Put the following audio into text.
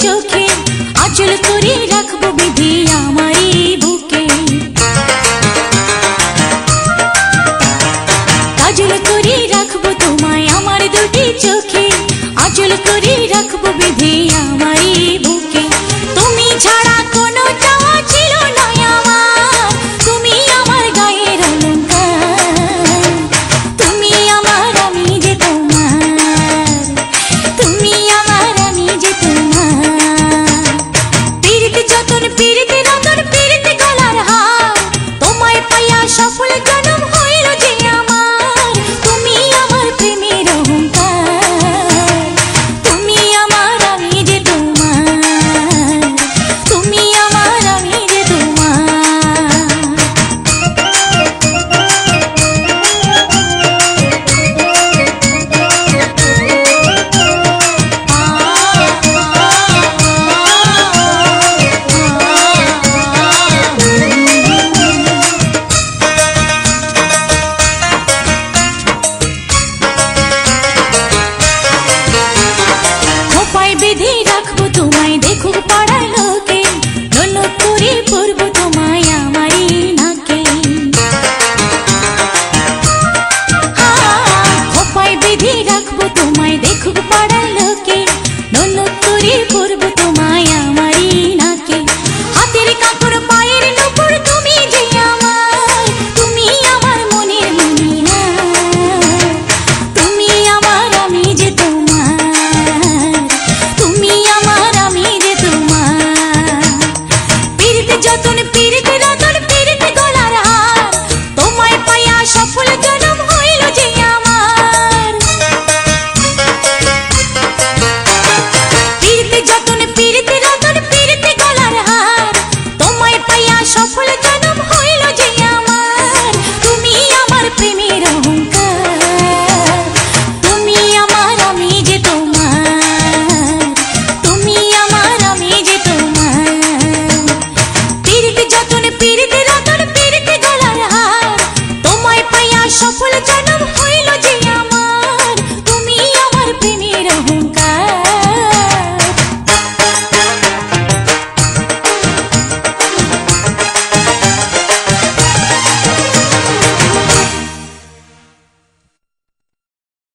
চোখে আঁচল করে রাখবো বিধি আমারই বুকে কাজল করে রাখবো তোমায় আমার দুটি চোখে আঁচল করে রাখবো বিধি আমারই বুকে তুমি ছাড়া কোনো চাওয়া ছিল না আমার তুমি আমার গায়ের অলংকার তুমি আমার আমি যে তোমার তুমি আমার আমি যে তোমার পীড়িত যতন পীড়িত রতন পীড়িত গলার হার তোমায় পাইয়া সফল জনম হইল যে আমার তুমি আমার প্রেমের অহংকার তুমি আমার আমি যে তোমার তুমি আমার আমি যে তোমার খোপায় বেঁধে রাখবো তোমায় দেখুক পাড়ার লোকে ননদ করে পরবো তোমায় আমারই নাকে খোপায় বেঁধে রাখবো তোমায় দেখুক পাড়ার লোকে ননদ করে পরবো তোমায় আমারই নাকে হাতের কাপড় পায়ের নুপুর তুমি যে আমার তুমি আমার মনের মনিয়া তুমি আমার আমি যে তোমার তুমি আমার আমি যে তোমার পীড়িত যতন পীড়িত রতন পীড়িত গলার হার তোমায় পাইয়া সফল জনম হইল যে আমার পীড়িত যতন পীড়িত রতন পীড়িত গলার হার তোমায় পাইয়া সফল জনম হইল যে আমার তুমি আমার প্রেমের অহংকার তুমি আমার আমি যে তোমার তুমি আমার আমি যে তোমার পীড়িত যতন পীড়িত রতন পীড়িত গলার হার তোমায় পাইয়া সফল